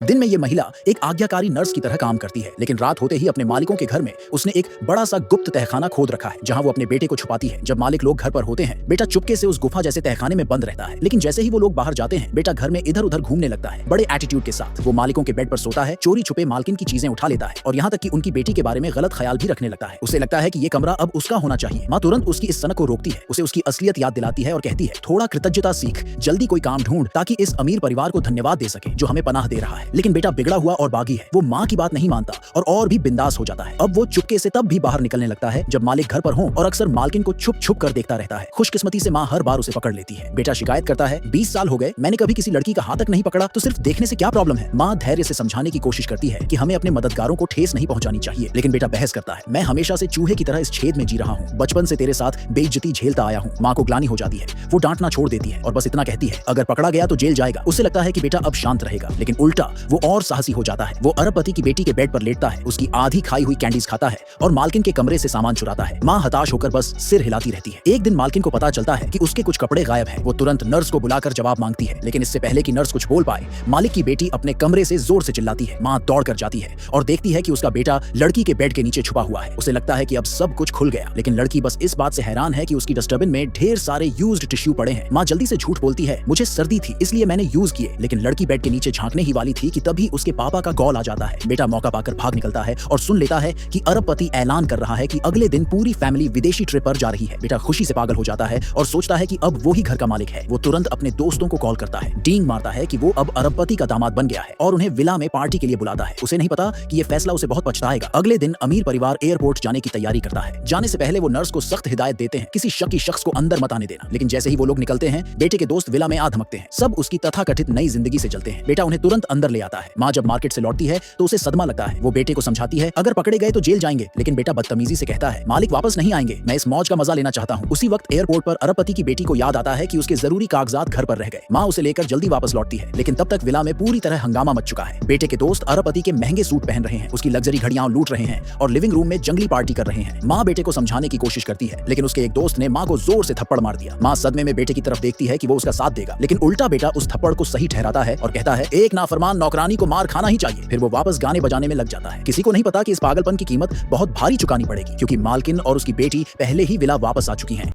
दिन में ये महिला एक आज्ञाकारी नर्स की तरह काम करती है, लेकिन रात होते ही अपने मालिकों के घर में उसने एक बड़ा सा गुप्त तहखाना खोद रखा है, जहां वो अपने बेटे को छुपाती है। जब मालिक लोग घर पर होते हैं, बेटा चुपके से उस गुफा जैसे तहखाने में बंद रहता है, लेकिन जैसे ही वो लोग बाहर जाते हैं, बेटा घर में इधर उधर घूमने लगता है। बड़े एटीट्यूड के साथ वो मालिकों के बेड पर सोता है, चोरी छुपे मालकिन की चीजें उठा लेता है और यहाँ तक कि उनकी बेटी के बारे में गलत ख्याल भी रखने लगता है। उसे लगता है कि ये कमरा अब उसका होना चाहिए। माँ तुरंत उसकी इस सनक को रोकती है, उसे उसकी असलियत याद दिलाती है और कहती है, थोड़ा कृतज्ञता सीख, जल्दी कोई काम ढूंढ ताकि इस अमीर परिवार को धन्यवाद दे सके जो हमें पनाह दे रहा है। लेकिन बेटा बिगड़ा हुआ और बागी है, वो माँ की बात नहीं मानता और भी बिंदास हो जाता है। अब वो चुपके से तब भी बाहर निकलने लगता है जब मालिक घर पर हो और अक्सर मालकिन को छुप छुप कर देखता रहता है। खुशकिस्मती से माँ हर बार उसे पकड़ लेती है। बेटा शिकायत करता है, 20 साल हो गए, मैंने कभी किसी लड़की का हाथ तक नहीं पकड़ा, तो सिर्फ देखने से क्या प्रॉब्लम है। माँ धैर्य से समझाने की कोशिश करती है कि हमें अपने मददगारों को ठेस नहीं पहुंचानी चाहिए, लेकिन बेटा बहस करता है, मैं हमेशा से चूहे की तरह इस छेद में जी रहा हूँ, बचपन से तेरे साथ बेइज्जती झेलता आया हूँ। माँ को ग्लानि हो जाती है, वो डांटना छोड़ देती है और बस इतना कहती है, अगर पकड़ा गया तो जेल जाएगा। उसे लगता है कि बेटा अब शांत रहेगा, लेकिन उल्टा वो और साहसी हो जाता है। वो अरबपति की बेटी के बेड पर लेटता है, उसकी आधी खाई हुई कैंडीज खाता है और मालकिन के कमरे से सामान चुराता है। माँ हताश होकर बस सिर हिलाती रहती है। एक दिन मालकिन को पता चलता है कि उसके कुछ कपड़े गायब हैं। वो तुरंत नर्स को बुलाकर जवाब मांगती है, लेकिन इससे पहले कि नर्स कुछ बोल पाए, मालिक की बेटी अपने कमरे से जोर से चिल्लाती है। माँ दौड़ कर जाती है और देखती है कि उसका बेटा लड़की के बेड के नीचे छुपा हुआ है। उसे लगता है कि अब सब कुछ खुल गया, लेकिन लड़की बस इस बात से हैरान है कि उसकी डस्टबिन में ढेर सारे यूज्ड टिश्यू पड़े हैं। माँ जल्दी से झूठ बोलती है, मुझे सर्दी थी इसलिए मैंने यूज किए, लेकिन लड़की बेड के नीचे झांकने ही वाली थी कि तभी उसके पापा का कॉल आ जाता है। बेटा मौका पाकर भाग निकलता है और सुन लेता है कि अरबपति ऐलान कर रहा है कि अगले दिन पूरी फैमिली विदेशी ट्रिप पर जा रही है। बेटा खुशी से पागल हो जाता है और सोचता है कि अब वो ही घर का मालिक है। वो तुरंत अपने दोस्तों को कॉल करता है, डींग मारता है कि वो अब अरबपति का दामाद बन गया है और उन्हें विला में पार्टी के लिए बुलाता है। उसे नहीं पता कि ये फैसला उसे बहुत पछताएगा। अगले दिन अमीर परिवार एयरपोर्ट जाने की तैयारी करता है। जाने से पहले वो नर्स को सख्त हिदायत देते हैं, किसी शकी शख्स को अंदर मत आने देना। लेकिन जैसे ही वो लोग निकलते हैं, बेटे के दोस्त विला में आ धमकते हैं। सब उसकी तथाकथित नई जिंदगी से जलते हैं। बेटा उन्हें तुरंत अंदर ले आता है। माँ जब मार्केट से लौटती है तो उसे सदमा लगता है। वो बेटे को समझाती है, अगर पकड़े गए तो जेल जाएंगे, लेकिन बेटा बदतमीजी से कहता है, मालिक वापस नहीं आएंगे, मैं इस मौज का मजा लेना चाहता हूँ। उसी वक्त एयरपोर्ट पर अरबपति की बेटी को याद आता है कि उसके जरूरी कागजात घर पर रह गए। माँ उसे लेकर जल्दी वापस लौटती है, लेकिन तब तक विला में पूरी तरह हंगामा मच चुका है। बेटे के दोस्त अरबपति के महंगे सूट पहन रहे हैं, उसकी लग्जरी घड़ियां लूट रहे हैं और लिविंग रूम में जंगली पार्टी कर रहे हैं। माँ बेटे को समझाने की कोशिश करती है, लेकिन उसके एक दोस्त ने माँ को जोर से थप्पड़ मार दिया। माँ सदमे में बेटे की तरफ देखती है कि वो उसका साथ देगा, लेकिन उल्टा बेटा उस थप्पड़ को सही ठहराता है और कहता है, एक नाफरमान नौकरानी को मार खाना ही चाहिए। फिर वो वापस गाने बजाने में लग जाता है। किसी को नहीं पता कि इस पागलपन की कीमत बहुत भारी चुकानी पड़ेगी, क्योंकि मालकिन और उसकी बेटी पहले ही विला वापस आ चुकी हैं।